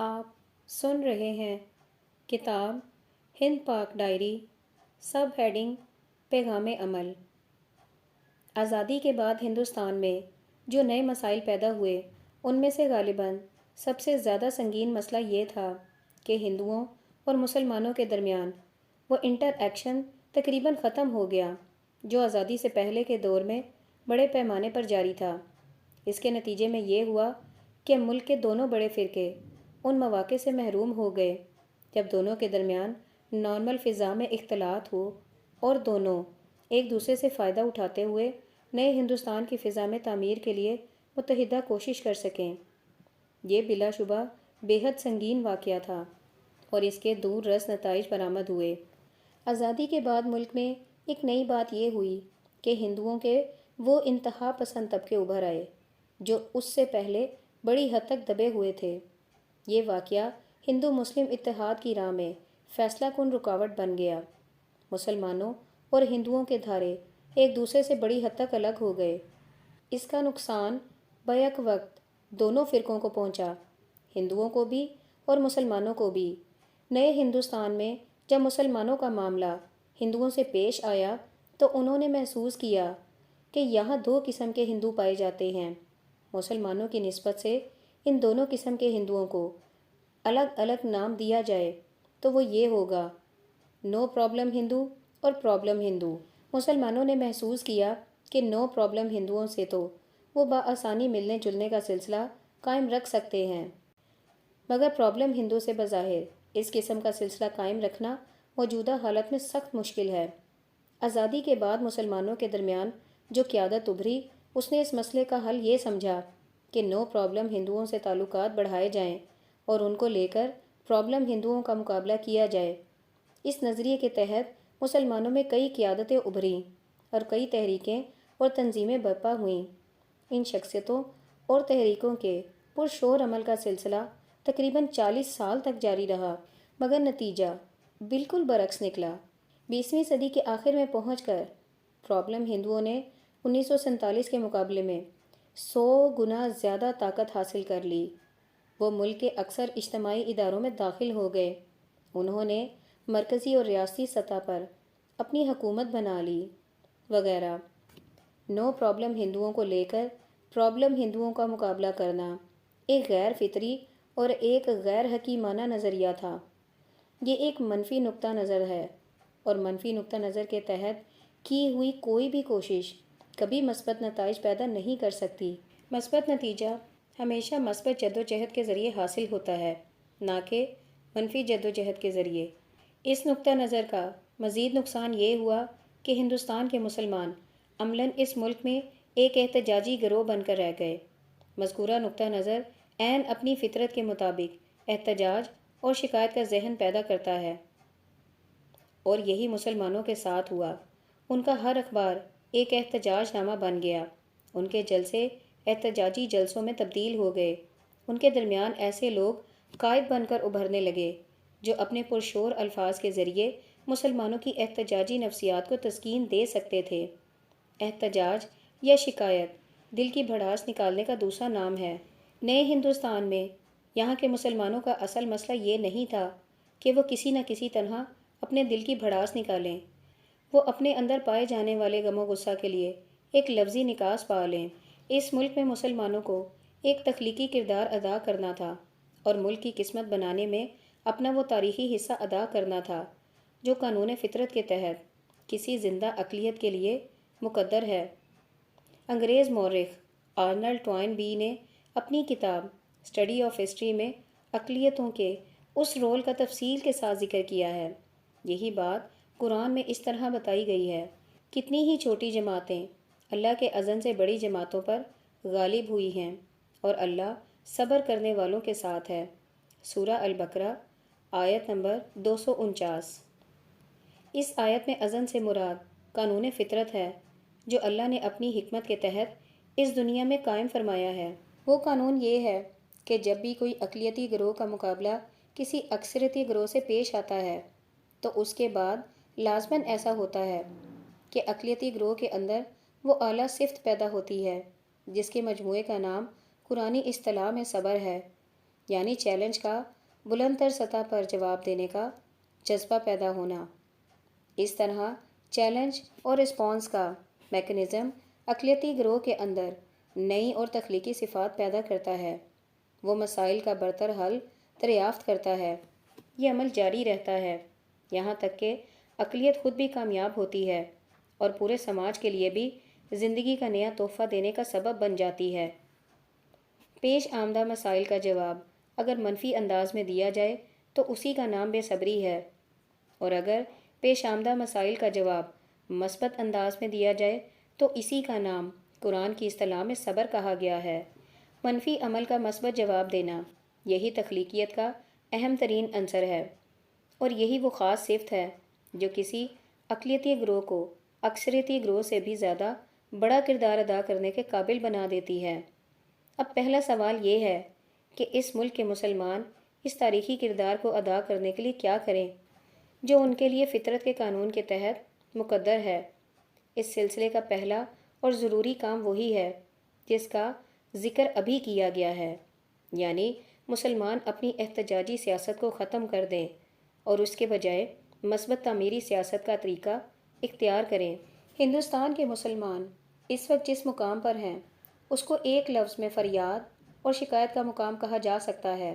آپ سن رہے ہیں کتاب Hind Pak diary, sub heading پیغام عمل۔ آزادی کے بعد ہندوستان میں جو نئے مسائل پیدا ہوئے ان میں سے غالباً سب سے زیادہ سنگین مسئلہ یہ تھا کہ ہندوؤں اور مسلمانوں کے درمیان وہ انٹر ایکشن تقریباً ختم ہو گیا جو آزادی سے پہلے کے دور میں بڑے پیمانے پر جاری تھا۔ اس کے نتیجے میں یہ ہوا کہ ملک کے دونوں بڑے فرقے ان مواقع سے محروم ہو گئے جب دونوں کے درمیان نارمل فضا میں اختلاط ہو اور دونوں ایک دوسرے سے فائدہ اٹھاتے ہوئے نئے ہندوستان کی فضا میں تعمیر کے لیے متحدہ کوشش کر سکیں۔ یہ بلا شبہ بے حد سنگین واقعہ تھا اور اس کے دور رس نتائج برآمد ہوئے۔ آزادی کے بعد ملک میں ایک نئی بات یہ ہوئی کہ ہندوؤں کے وہ انتہا پسند طبقے ابھر آئے جو اس سے پہلے بڑی حد تک دبے ہوئے تھے۔ یہ واقعہ ہندو مسلم اتحاد کی راہ میں فیصلہ کن رکاوٹ بن گیا۔ مسلمانوں اور ہندوؤں کے دھارے ایک دوسرے سے بڑی حد تک الگ ہو گئے۔ اس کا نقصان بیک وقت دونوں فرقوں کو پہنچا، ہندوؤں کو بھی اور مسلمانوں کو بھی۔ نئے ہندوستان میں جب مسلمانوں کا معاملہ ہندوؤں سے پیش آیا تو انہوں نے محسوس کیا کہ یہاں دو قسم کے ہندو پائے جاتے ہیں۔ مسلمانوں کی نسبت سے ان دونوں قسم کے ہندوؤں کو الگ الگ نام دیا جائے تو وہ یہ ہوگا: نو پرابلم ہندو اور پرابلم ہندو۔ مسلمانوں نے محسوس کیا کہ نو پرابلم ہندوؤں سے تو وہ بآسانی ملنے جلنے کا سلسلہ قائم رکھ سکتے ہیں، مگر پرابلم ہندو سے بظاہر اس قسم کا سلسلہ قائم رکھنا موجودہ حالت میں سخت مشکل ہے۔ آزادی کے بعد مسلمانوں کے درمیان جو قیادت ابھری اس نے اس مسئلے کا حل یہ سمجھا کہ نو پرابلم ہندوؤں سے تعلقات بڑھائے جائیں اور ان کو لے کر پرابلم ہندوؤں کا مقابلہ کیا جائے۔ اس نظریے کے تحت مسلمانوں میں کئی قیادتیں ابھریں اور کئی تحریکیں اور تنظیمیں برپا ہوئیں۔ ان شخصیتوں اور تحریکوں کے پرشور عمل کا سلسلہ تقریباً 40 سال تک جاری رہا، مگر نتیجہ بالکل برعکس نکلا۔ 20ویں صدی کے آخر میں پہنچ کر پرابلم ہندوؤں نے 1947 کے مقابلے میں 100 گنا زیادہ طاقت حاصل کر لی۔ وہ ملک کے اکثر اجتماعی اداروں میں داخل ہو گئے، انہوں نے مرکزی اور ریاستی سطح پر اپنی حکومت بنا لی، وغیرہ۔ نو پرابلم ہندوؤں کو لے کر پرابلم ہندوؤں کا مقابلہ کرنا ایک غیر فطری اور ایک غیر حکیمانہ نظریہ تھا۔ یہ ایک منفی نقطہ نظر ہے اور منفی نقطہ نظر کے تحت کی ہوئی کوئی بھی کوشش کبھی مثبت نتائج پیدا نہیں کر سکتی۔ مثبت نتیجہ ہمیشہ مثبت جدوجہد کے ذریعے حاصل ہوتا ہے، نہ کہ منفی جدوجہد کے ذریعے۔ اس نقطہ نظر کا مزید نقصان یہ ہوا کہ ہندوستان کے مسلمان عملاً اس ملک میں ایک احتجاجی گروہ بن کر رہ گئے۔ مذکورہ نقطہ نظر عین اپنی فطرت کے مطابق احتجاج اور شکایت کا ذہن پیدا کرتا ہے، اور یہی مسلمانوں کے ساتھ ہوا۔ ان کا ہر اخبار ایک احتجاج نامہ بن گیا، ان کے جلسے احتجاجی جلسوں میں تبدیل ہو گئے، ان کے درمیان ایسے لوگ قائد بن کر ابھرنے لگے جو اپنے پرشور الفاظ کے ذریعے مسلمانوں کی احتجاجی نفسیات کو تسکین دے سکتے تھے۔ احتجاج یا شکایت دل کی بھڑاس نکالنے کا دوسرا نام ہے۔ نئے ہندوستان میں یہاں کے مسلمانوں کا اصل مسئلہ یہ نہیں تھا کہ وہ کسی نہ کسی طرح اپنے دل کی بھڑاس نکالیں، وہ اپنے اندر پائے جانے والے غم و غصہ کے لیے ایک لفظی نکاس پا لیں۔ اس ملک میں مسلمانوں کو ایک تخلیقی کردار ادا کرنا تھا اور ملک کی قسمت بنانے میں اپنا وہ تاریخی حصہ ادا کرنا تھا جو قانون فطرت کے تحت کسی زندہ اقلیت کے لیے مقدر ہے۔ انگریز مورخ آرنلڈ ٹوائن بی نے اپنی کتاب اسٹڈی آف ہسٹری میں اقلیتوں کے اس رول کا تفصیل کے ساتھ ذکر کیا ہے۔ یہی بات قرآن میں اس طرح بتائی گئی ہے: کتنی ہی چھوٹی جماعتیں اللہ کے اذن سے بڑی جماعتوں پر غالب ہوئی ہیں اور اللہ صبر کرنے والوں کے ساتھ ہے۔ سورہ البقرہ آیت نمبر 249۔ اس آیت میں اذن سے مراد قانون فطرت ہے جو اللہ نے اپنی حکمت کے تحت اس دنیا میں قائم فرمایا ہے۔ وہ قانون یہ ہے کہ جب بھی کوئی اقلیتی گروہ کا مقابلہ کسی اکثریتی گروہ سے پیش آتا ہے تو اس کے بعد لازماً ایسا ہوتا ہے کہ اقلیتی گروہ کے اندر وہ اعلیٰ صفت پیدا ہوتی ہے جس کے مجموعے کا نام قرآنی اصطلاح میں صبر ہے۔ یعنی چیلنج کا بلند تر سطح پر جواب دینے کا جذبہ پیدا ہونا۔ اس طرح چیلنج اور رسپانس کا میکنزم اقلیتی گروہ کے اندر نئی اور تخلیقی صفات پیدا کرتا ہے۔ وہ مسائل کا برتر حل دریافت کرتا ہے۔ یہ عمل جاری رہتا ہے یہاں تک کہ اقلیت خود بھی کامیاب ہوتی ہے اور پورے سماج کے لیے بھی زندگی کا نیا تحفہ دینے کا سبب بن جاتی ہے۔ پیش آمدہ مسائل کا جواب اگر منفی انداز میں دیا جائے تو اسی کا نام بے صبری ہے، اور اگر پیش آمدہ مسائل کا جواب مثبت انداز میں دیا جائے تو اسی کا نام قرآن کی اصطلاح میں صبر کہا گیا ہے۔ منفی عمل کا مثبت جواب دینا یہی تخلیقیت کا اہم ترین عنصر ہے، اور یہی وہ خاص صفت ہے جو کسی اقلیتی گروہ کو اکثریتی گروہ سے بھی زیادہ بڑا کردار ادا کرنے کے قابل بنا دیتی ہے۔ اب پہلا سوال یہ ہے کہ اس ملک کے مسلمان اس تاریخی کردار کو ادا کرنے کے لیے کیا کریں جو ان کے لیے فطرت کے قانون کے تحت مقدر ہے۔ اس سلسلے کا پہلا اور ضروری کام وہی ہے جس کا ذکر ابھی کیا گیا ہے، یعنی مسلمان اپنی احتجاجی سیاست کو ختم کر دیں اور اس کے بجائے مثبت تعمیری سیاست کا طریقہ اختیار کریں۔ ہندوستان کے مسلمان اس وقت جس مقام پر ہیں اس کو ایک لفظ میں فریاد اور شکایت کا مقام کہا جا سکتا ہے۔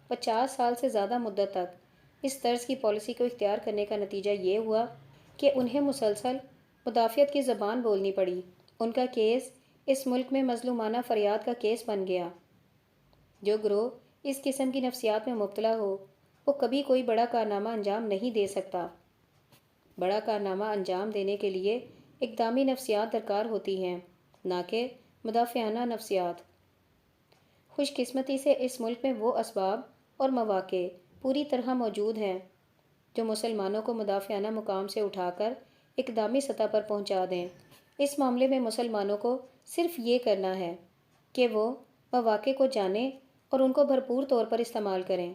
50 سال سے زیادہ مدت تک اس طرز کی پالیسی کو اختیار کرنے کا نتیجہ یہ ہوا کہ انہیں مسلسل مدافعت کی زبان بولنی پڑی۔ ان کا کیس اس ملک میں مظلومانہ فریاد کا کیس بن گیا۔ جو گروہ اس قسم کی نفسیات میں مبتلا ہو وہ کبھی کوئی بڑا کارنامہ انجام نہیں دے سکتا۔ بڑا کارنامہ انجام دینے کے لیے اقدامی نفسیات درکار ہوتی ہیں، نہ کہ مدافعانہ نفسیات۔ خوش قسمتی سے اس ملک میں وہ اسباب اور مواقع پوری طرح موجود ہیں جو مسلمانوں کو مدافعانہ مقام سے اٹھا کر اقدامی سطح پر پہنچا دیں۔ اس معاملے میں مسلمانوں کو صرف یہ کرنا ہے کہ وہ مواقع کو جانیں اور ان کو بھرپور طور پر استعمال کریں۔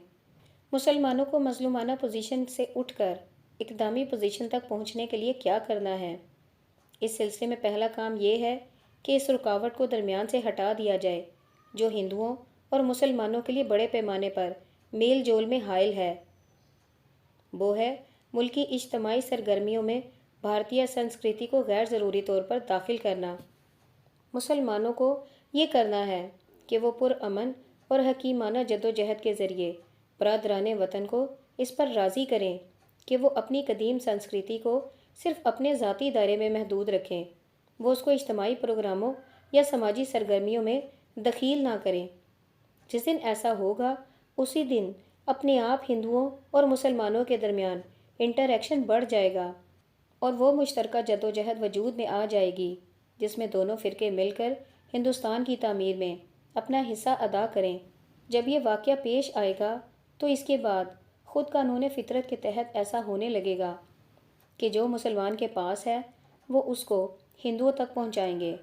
مسلمانوں کو مظلومانہ پوزیشن سے اٹھ کر اقدامی پوزیشن تک پہنچنے کے لیے کیا کرنا ہے؟ اس سلسلے میں پہلا کام یہ ہے کہ اس رکاوٹ کو درمیان سے ہٹا دیا جائے جو ہندوؤں اور مسلمانوں کے لیے بڑے پیمانے پر میل جول میں حائل ہے۔ وہ ہے ملکی اجتماعی سرگرمیوں میں بھارتیہ سنسکرتی کو غیر ضروری طور پر داخل کرنا۔ مسلمانوں کو یہ کرنا ہے کہ وہ پرامن اور حکیمانہ جدوجہد کے ذریعے برادران وطن کو اس پر راضی کریں کہ وہ اپنی قدیم سنسکرتی کو صرف اپنے ذاتی دائرے میں محدود رکھیں، وہ اس کو اجتماعی پروگراموں یا سماجی سرگرمیوں میں دخیل نہ کریں۔ جس دن ایسا ہوگا اسی دن اپنے آپ ہندوؤں اور مسلمانوں کے درمیان انٹریکشن بڑھ جائے گا اور وہ مشترکہ جدوجہد وجود میں آ جائے گی جس میں دونوں فرقے مل کر ہندوستان کی تعمیر میں اپنا حصہ ادا کریں۔ جب یہ واقعہ پیش آئے گا تو اس کے بعد خود قانون فطرت کے تحت ایسا ہونے لگے گا کہ جو مسلمان کے پاس ہے وہ اس کو ہندوؤں تک پہنچائیں گے،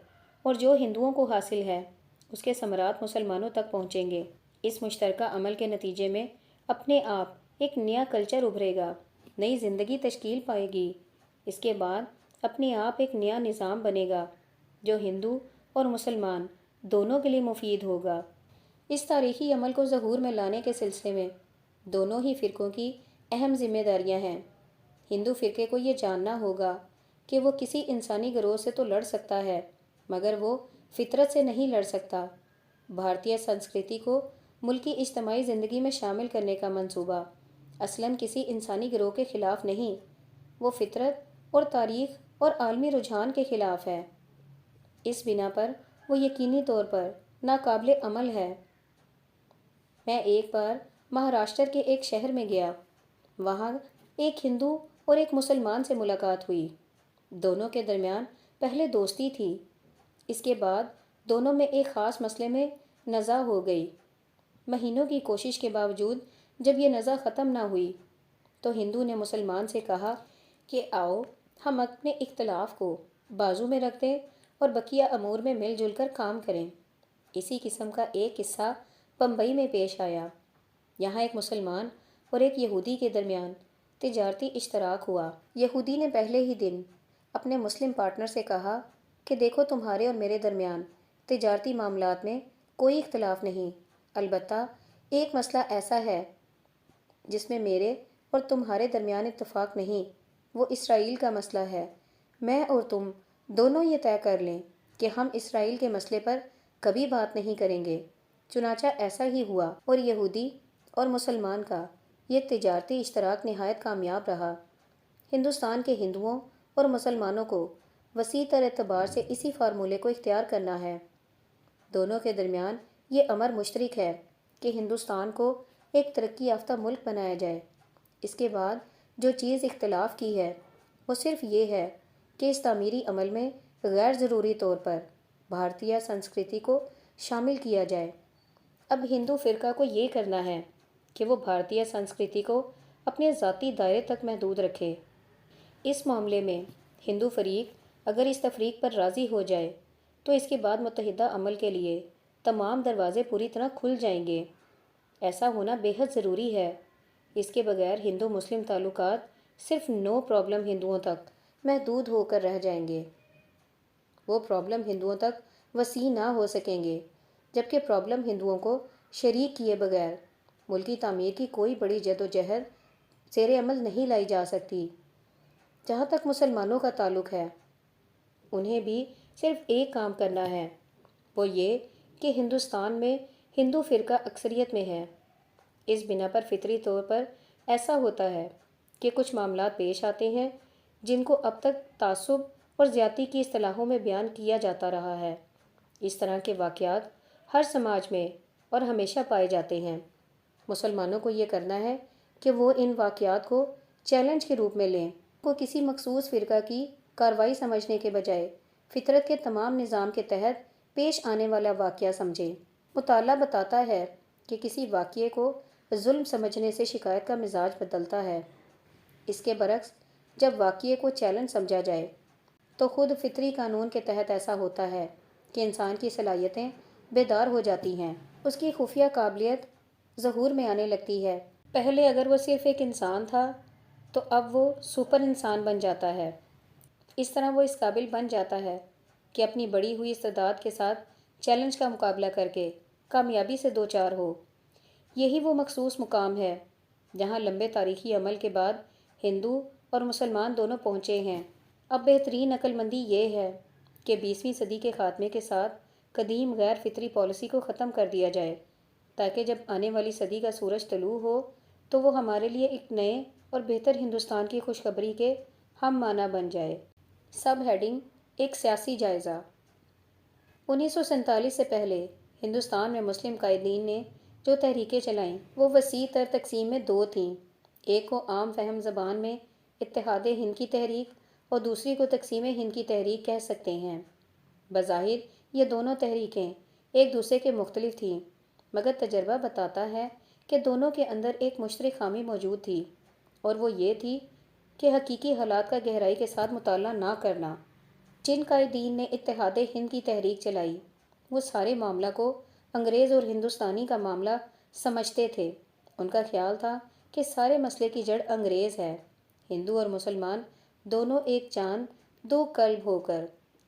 اور جو ہندوؤں کو حاصل ہے اس کے ثمرات مسلمانوں تک پہنچیں گے۔ اس مشترکہ عمل کے نتیجے میں اپنے آپ ایک نیا کلچر ابھرے گا، نئی زندگی تشکیل پائے گی۔ اس کے بعد اپنے آپ ایک نیا نظام بنے گا جو ہندو اور مسلمان دونوں کے لیے مفید ہوگا۔ اس تاریخی عمل کو ظہور میں لانے کے سلسلے میں دونوں ہی فرقوں کی اہم ذمہ داریاں ہیں۔ ہندو فرقے کو یہ جاننا ہوگا کہ وہ کسی انسانی گروہ سے تو لڑ سکتا ہے مگر وہ فطرت سے نہیں لڑ سکتا۔ بھارتیہ سنسکرتی کو ملکی اجتماعی زندگی میں شامل کرنے کا منصوبہ اصلاً کسی انسانی گروہ کے خلاف نہیں، وہ فطرت اور تاریخ اور عالمی رجحان کے خلاف ہے۔ اس بنا پر وہ یقینی طور پر ناقابل عمل ہے۔ میں ایک بار مہاراشٹر کے ایک شہر میں گیا۔ وہاں ایک ہندو اور ایک مسلمان سے ملاقات ہوئی۔ دونوں کے درمیان پہلے دوستی تھی، اس کے بعد دونوں میں ایک خاص مسئلے میں نزاع ہو گئی۔ مہینوں کی کوشش کے باوجود جب یہ نزاع ختم نہ ہوئی تو ہندو نے مسلمان سے کہا کہ آؤ ہم اپنے اختلاف کو بازو میں رکھ دیں اور بقیہ امور میں مل جل کر کام کریں۔ اسی قسم کا ایک قصہ بمبئی میں پیش آیا۔ یہاں ایک مسلمان اور ایک یہودی کے درمیان تجارتی اشتراک ہوا۔ یہودی نے پہلے ہی دن اپنے مسلم پارٹنر سے کہا کہ دیکھو تمہارے اور میرے درمیان تجارتی معاملات میں کوئی اختلاف نہیں، البتہ ایک مسئلہ ایسا ہے جس میں میرے اور تمہارے درمیان اتفاق نہیں، وہ اسرائیل کا مسئلہ ہے۔ میں اور تم دونوں یہ طے کر لیں کہ ہم اسرائیل کے مسئلے پر کبھی بات نہیں کریں گے۔ چنانچہ ایسا ہی ہوا، اور یہودی اور مسلمان کا یہ تجارتی اشتراک نہایت کامیاب رہا۔ ہندوستان کے ہندوؤں اور مسلمانوں کو وسیع تر اعتبار سے اسی فارمولے کو اختیار کرنا ہے۔ دونوں کے درمیان یہ امر مشترک ہے کہ ہندوستان کو ایک ترقی یافتہ ملک بنایا جائے۔ اس کے بعد جو چیز اختلاف کی ہے وہ صرف یہ ہے کہ اس تعمیری عمل میں غیر ضروری طور پر بھارتیہ سنسکرتی کو شامل کیا جائے۔ اب ہندو فرقہ کو یہ کرنا ہے کہ وہ بھارتیہ سنسکرتی کو اپنے ذاتی دائرے تک محدود رکھے۔ اس معاملے میں ہندو فریق اگر اس تفریق پر راضی ہو جائے تو اس کے بعد متحدہ عمل کے لیے تمام دروازے پوری طرح کھل جائیں گے۔ ایسا ہونا بے حد ضروری ہے۔ اس کے بغیر ہندو مسلم تعلقات صرف نو پرابلم ہندوؤں تک محدود ہو کر رہ جائیں گے۔ وہ پرابلم ہندوؤں تک وسیع نہ ہو سکیں گے، جبکہ پرابلم ہندوؤں کو شریک کیے بغیر ملکی تعمیر کی کوئی بڑی جدوجہد زیر عمل نہیں لائی جا سکتی۔ جہاں تک مسلمانوں کا تعلق ہے، انہیں بھی صرف ایک کام کرنا ہے، وہ یہ کہ ہندوستان میں ہندو فرقہ اکثریت میں ہے۔ اس بنا پر فطری طور پر ایسا ہوتا ہے کہ کچھ معاملات پیش آتے ہیں جن کو اب تک تعصب اور زیادتی کی اصطلاحوں میں بیان کیا جاتا رہا ہے۔ اس طرح کے واقعات ہر سماج میں اور ہمیشہ پائے جاتے ہیں۔ مسلمانوں کو یہ کرنا ہے کہ وہ ان واقعات کو چیلنج کے روپ میں لیں، کو کسی مخصوص فرقہ کی کارروائی سمجھنے کے بجائے فطرت کے تمام نظام کے تحت پیش آنے والا واقعہ سمجھیں۔ مطالعہ بتاتا ہے کہ کسی واقعے کو ظلم سمجھنے سے شکایت کا مزاج بدلتا ہے۔ اس کے برعکس جب واقعے کو چیلنج سمجھا جائے تو خود فطری قانون کے تحت ایسا ہوتا ہے کہ انسان کی صلاحیتیں بیدار ہو جاتی ہیں، اس کی خفیہ قابلیت ظہور میں آنے لگتی ہے۔ پہلے اگر وہ صرف ایک انسان تھا تو اب وہ سپر انسان بن جاتا ہے۔ اس طرح وہ اس قابل بن جاتا ہے کہ اپنی بڑھی ہوئی استعداد کے ساتھ چیلنج کا مقابلہ کر کے کامیابی سے دوچار ہو۔ یہی وہ مخصوص مقام ہے جہاں لمبے تاریخی عمل کے بعد ہندو اور مسلمان دونوں پہنچے ہیں۔ اب بہترین عقل مندی یہ ہے کہ 20ویں صدی کے خاتمے کے ساتھ قدیم غیر فطری پالیسی کو ختم کر دیا جائے، تاکہ جب آنے والی صدی کا سورج طلوع ہو تو وہ ہمارے لیے ایک نئے اور بہتر ہندوستان کی خوشخبری کے ہم معنی بن جائے۔ سب ہیڈنگ: ایک سیاسی جائزہ۔ 1947 سے پہلے ہندوستان میں مسلم قائدین نے جو تحریکیں چلائیں وہ وسیع تر تقسیم میں دو تھیں۔ ایک کو عام فہم زبان میں اتحاد ہند کی تحریک اور دوسری کو تقسیم ہند کی تحریک کہہ سکتے ہیں۔ بظاہر یہ دونوں تحریکیں ایک دوسرے کے مختلف تھیں، مگر تجربہ بتاتا ہے کہ دونوں کے اندر ایک مشترک خامی موجود تھی، اور وہ یہ تھی کہ حقیقی حالات کا گہرائی کے ساتھ مطالعہ نہ کرنا۔ جن قائدین نے اتحاد ہند کی تحریک چلائی وہ سارے معاملہ کو انگریز اور ہندوستانی کا معاملہ سمجھتے تھے۔ ان کا خیال تھا کہ سارے مسئلے کی جڑ انگریز ہے۔ ہندو اور مسلمان دونوں ایک جان دو قلب ہو کر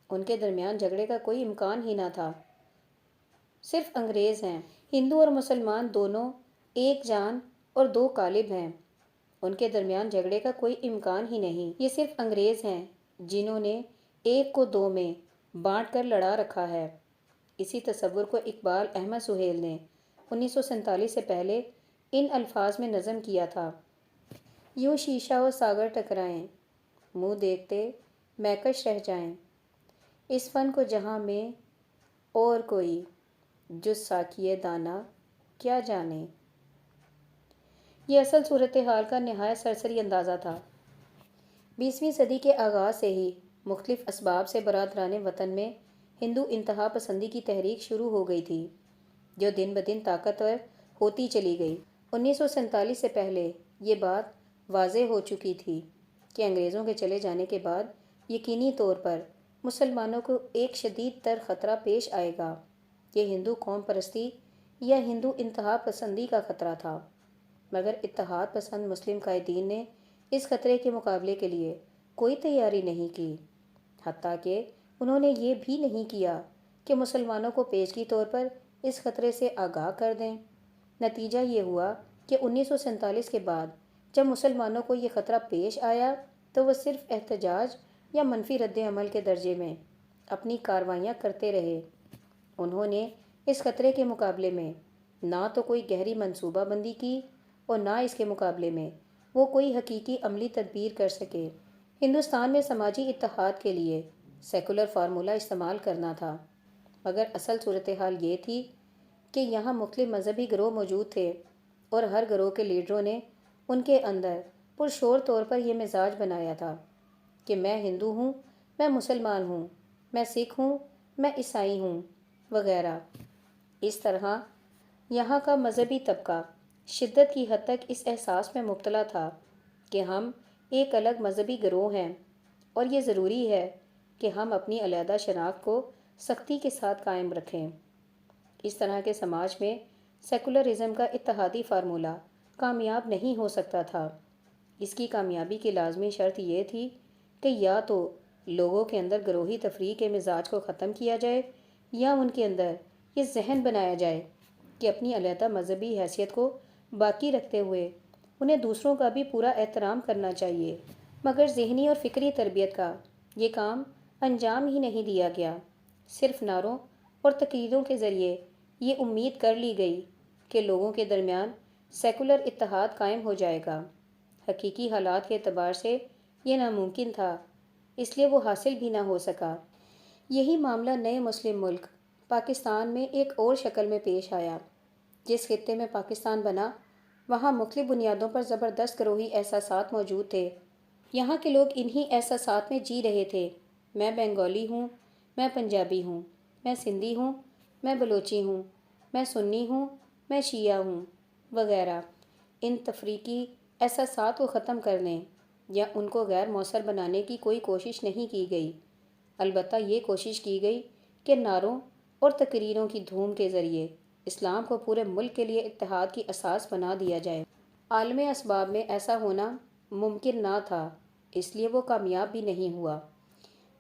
ان کے درمیان جھگڑے کا کوئی امکان ہی نہ تھا۔ صرف انگریز ہیں۔ ہندو اور مسلمان دونوں ایک جان اور دو قالب ہیں، ان کے درمیان جھگڑے کا کوئی امکان ہی نہیں۔ یہ صرف انگریز ہیں جنہوں نے ایک کو دو میں بانٹ کر لڑا رکھا ہے۔ اسی تصور کو اقبال احمد سہیل نے 1947 سے پہلے ان الفاظ میں نظم کیا تھا: یوں شیشہ و ساغر ٹکرائیں، منہ دیکھتے مہکش رہ جائیں، اس فن کو جہاں میں اور کوئی جز ساقیِ دانا کیا جانے۔ یہ اصل صورتحال کا نہایت سرسری اندازہ تھا۔ 20ویں صدی کے آغاز سے ہی مختلف اسباب سے برادران وطن میں ہندو انتہا پسندی کی تحریک شروع ہو گئی تھی، جو دن بدن طاقتور ہوتی چلی گئی۔ 1947 سے پہلے یہ بات واضح ہو چکی تھی کہ انگریزوں کے چلے جانے کے بعد یقینی طور پر مسلمانوں کو ایک شدید تر خطرہ پیش آئے گا۔ یہ ہندو قوم پرستی یا ہندو انتہا پسندی کا خطرہ تھا، مگر اتحاد پسند مسلم قائدین نے اس خطرے کے مقابلے کے لیے کوئی تیاری نہیں کی، حتیٰ کہ انہوں نے یہ بھی نہیں کیا کہ مسلمانوں کو پیشگی طور پر اس خطرے سے آگاہ کر دیں۔ نتیجہ یہ ہوا کہ 1947 کے بعد جب مسلمانوں کو یہ خطرہ پیش آیا تو وہ صرف احتجاج یا منفی رد عمل کے درجے میں اپنی کارروائیاں کرتے رہے۔ انہوں نے اس خطرے کے مقابلے میں نہ تو کوئی گہری منصوبہ بندی کی اور نہ اس کے مقابلے میں وہ کوئی حقیقی عملی تدبیر کر سکے۔ ہندوستان میں سماجی اتحاد کے لیے سیکولر فارمولہ استعمال کرنا تھا، مگر اصل صورتحال یہ تھی کہ یہاں مختلف مذہبی گروہ موجود تھے اور ہر گروہ کے لیڈروں نے ان کے اندر پرشور طور پر یہ مزاج بنایا تھا کہ میں ہندو ہوں، میں مسلمان ہوں، میں سکھ ہوں، میں عیسائی ہوں وغیرہ۔ اس طرح یہاں کا مذہبی طبقہ شدت کی حد تک اس احساس میں مبتلا تھا کہ ہم ایک الگ مذہبی گروہ ہیں اور یہ ضروری ہے کہ ہم اپنی علیحدہ شناخت کو سختی کے ساتھ قائم رکھیں۔ اس طرح کے سماج میں سیکولرزم کا اتحادی فارمولہ کامیاب نہیں ہو سکتا تھا۔ اس کی کامیابی کی لازمی شرط یہ تھی کہ یا تو لوگوں کے اندر گروہی تفریق کے مزاج کو ختم کیا جائے یا ان کے اندر یہ ذہن بنایا جائے کہ اپنی علیحدہ مذہبی حیثیت کو باقی رکھتے ہوئے انہیں دوسروں کا بھی پورا احترام کرنا چاہیے۔ مگر ذہنی اور فکری تربیت کا یہ کام انجام ہی نہیں دیا گیا۔ صرف نعروں اور تقریروں کے ذریعے یہ امید کر لی گئی کہ لوگوں کے درمیان سیکولر اتحاد قائم ہو جائے گا۔ حقیقی حالات کے اعتبار سے یہ ناممکن تھا، اس لیے وہ حاصل بھی نہ ہو سکا۔ یہی معاملہ نئے مسلم ملک پاکستان میں ایک اور شکل میں پیش آیا۔ جس خطے میں پاکستان بنا وہاں مختلف بنیادوں پر زبردست گروہی احساسات موجود تھے۔ یہاں کے لوگ انہی احساسات میں جی رہے تھے۔ میں بنگالی ہوں، میں پنجابی ہوں، میں سندھی ہوں، میں بلوچی ہوں، میں سنی ہوں، میں شیعہ ہوں وغیرہ۔ ان تفریقی احساسات کو ختم کرنے یا ان کو غیر مؤثر بنانے کی کوئی کوشش نہیں کی گئی، البتہ یہ کوشش کی گئی کہ نعروں اور تقریروں کی دھوم کے ذریعے اسلام کو پورے ملک کے لیے اتحاد کی اساس بنا دیا جائے۔ عالمی اسباب میں ایسا ہونا ممکن نہ تھا، اس لیے وہ کامیاب بھی نہیں ہوا۔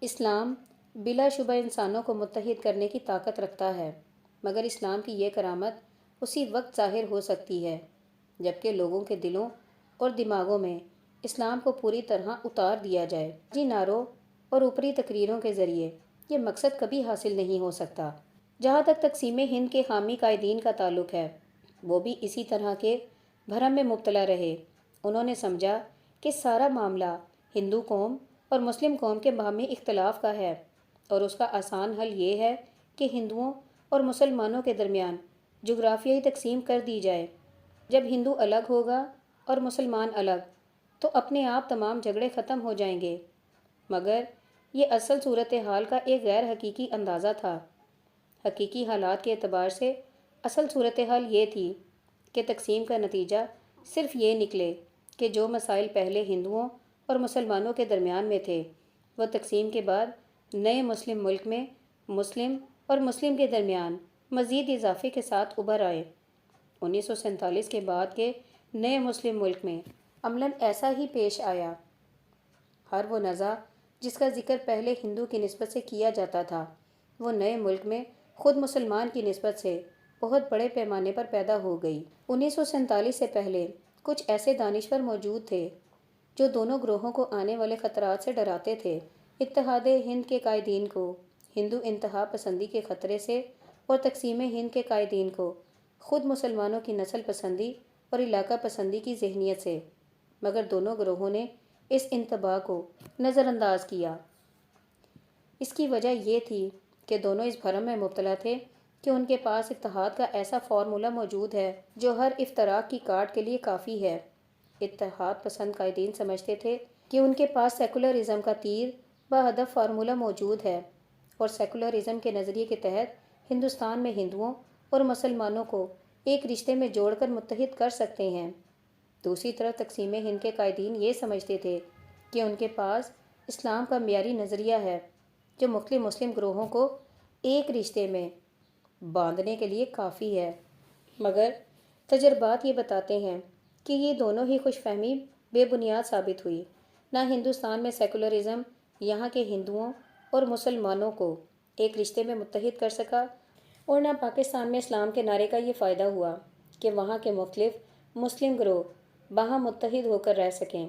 اسلام بلا شبہ انسانوں کو متحد کرنے کی طاقت رکھتا ہے، مگر اسلام کی یہ کرامت اسی وقت ظاہر ہو سکتی ہے جبکہ لوگوں کے دلوں اور دماغوں میں اسلام کو پوری طرح اتار دیا جائے۔ جی نعروں اور اوپری تقریروں کے ذریعے یہ مقصد کبھی حاصل نہیں ہو سکتا۔ جہاں تک تقسیم ہند کے حامی قائدین کا تعلق ہے، وہ بھی اسی طرح کے بھرم میں مبتلا رہے۔ انہوں نے سمجھا کہ سارا معاملہ ہندو قوم اور مسلم قوم کے باہمی اختلاف کا ہے اور اس کا آسان حل یہ ہے کہ ہندوؤں اور مسلمانوں کے درمیان جغرافیائی تقسیم کر دی جائے۔ جب ہندو الگ ہوگا اور مسلمان الگ تو اپنے آپ تمام جھگڑے ختم ہو جائیں گے۔ مگر یہ اصل صورتحال کا ایک غیر حقیقی اندازہ تھا۔ حقیقی حالات کے اعتبار سے اصل صورتحال یہ تھی کہ تقسیم کا نتیجہ صرف یہ نکلے کہ جو مسائل پہلے ہندوؤں اور مسلمانوں کے درمیان میں تھے وہ تقسیم کے بعد نئے مسلم ملک میں مسلم اور مسلم کے درمیان مزید اضافے کے ساتھ ابھر آئے۔ 1947 کے بعد کے نئے مسلم ملک میں عملاً ایسا ہی پیش آیا۔ ہر وہ نزاع جس کا ذکر پہلے ہندو کی نسبت سے کیا جاتا تھا وہ نئے ملک میں خود مسلمان کی نسبت سے بہت بڑے پیمانے پر پیدا ہو گئی۔ 1947 سے پہلے کچھ ایسے دانشور موجود تھے جو دونوں گروہوں کو آنے والے خطرات سے ڈراتے تھے۔ اتحاد ہند کے قائدین کو ہندو انتہا پسندی کے خطرے سے اور تقسیم ہند کے قائدین کو خود مسلمانوں کی نسل پسندی اور علاقہ پسندی کی ذہنیت سے، مگر دونوں گروہوں نے اس انتباہ کو نظر انداز کیا۔ اس کی وجہ یہ تھی کہ دونوں اس بھرم میں مبتلا تھے کہ ان کے پاس اتحاد کا ایسا فارمولہ موجود ہے جو ہر افتراق کی کاٹ کے لیے کافی ہے۔ اتحاد پسند قائدین سمجھتے تھے کہ ان کے پاس سیکولرزم کا تیر بہدف فارمولہ موجود ہے اور سیکولرزم کے نظریے کے تحت ہندوستان میں ہندوؤں اور مسلمانوں کو ایک رشتے میں جوڑ کر متحد کر سکتے ہیں۔ دوسری طرف تقسیم ہند کے قائدین یہ سمجھتے تھے کہ ان کے پاس اسلام کا معیاری نظریہ ہے جو مختلف مسلم گروہوں کو ایک رشتے میں باندھنے کے لیے کافی ہے، مگر تجربات یہ بتاتے ہیں کہ یہ دونوں ہی خوش فہمی بے بنیاد ثابت ہوئی۔ نہ ہندوستان میں سیکولرزم یہاں کے ہندوؤں اور مسلمانوں کو ایک رشتے میں متحد کر سکا اور نہ پاکستان میں اسلام کے نعرے کا یہ فائدہ ہوا کہ وہاں کے مختلف مسلم گروہ باہم متحد ہو کر رہ سکیں۔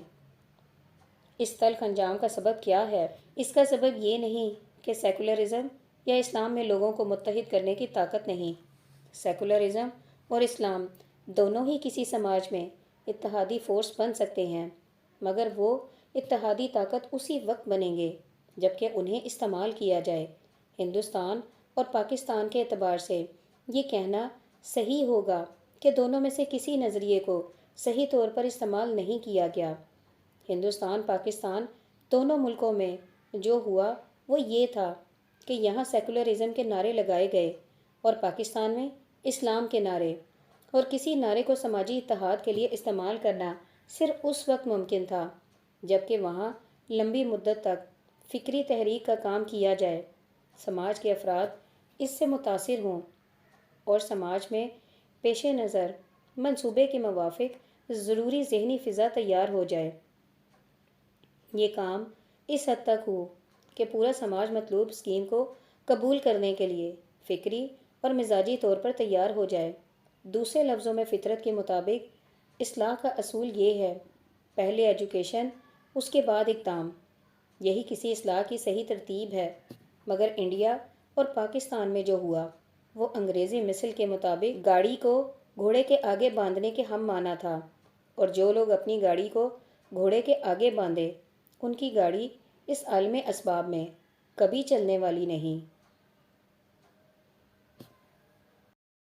اس تلخ انجام کا سبب کیا ہے؟ اس کا سبب یہ نہیں کہ سیکولرزم یا اسلام میں لوگوں کو متحد کرنے کی طاقت نہیں۔ سیکولرزم اور اسلام دونوں ہی کسی سماج میں اتحادی فورس بن سکتے ہیں، مگر وہ اتحادی طاقت اسی وقت بنیں گے جبکہ انہیں استعمال کیا جائے۔ ہندوستان اور پاکستان کے اعتبار سے یہ کہنا صحیح ہوگا کہ دونوں میں سے کسی نظریے کو صحیح طور پر استعمال نہیں کیا گیا۔ ہندوستان پاکستان دونوں ملکوں میں جو ہوا وہ یہ تھا کہ یہاں سیکولرزم کے نعرے لگائے گئے اور پاکستان میں اسلام کے نعرے، اور کسی نعرے کو سماجی اتحاد کے لیے استعمال کرنا صرف اس وقت ممکن تھا جبکہ وہاں لمبی مدت تک فکری تحریک کا کام کیا جائے، سماج کے افراد اس سے متاثر ہوں اور سماج میں پیش نظر منصوبے کے موافق ضروری ذہنی فضا تیار ہو جائے۔ یہ کام اس حد تک ہو کہ پورا سماج مطلوب اسکیم کو قبول کرنے کے لیے فکری اور مزاجی طور پر تیار ہو جائے۔ دوسرے لفظوں میں فطرت کے مطابق اصلاح کا اصول یہ ہے: پہلے ایجوکیشن، اس کے بعد اقدام۔ یہی کسی اصلاح کی صحیح ترتیب ہے، مگر انڈیا اور پاکستان میں جو ہوا وہ انگریزی مثل کے مطابق گاڑی کو گھوڑے کے آگے باندھنے کے ہم معنی تھا، اور جو لوگ اپنی گاڑی کو گھوڑے کے آگے باندھے ان کی گاڑی اس عالم اسباب میں کبھی چلنے والی نہیں۔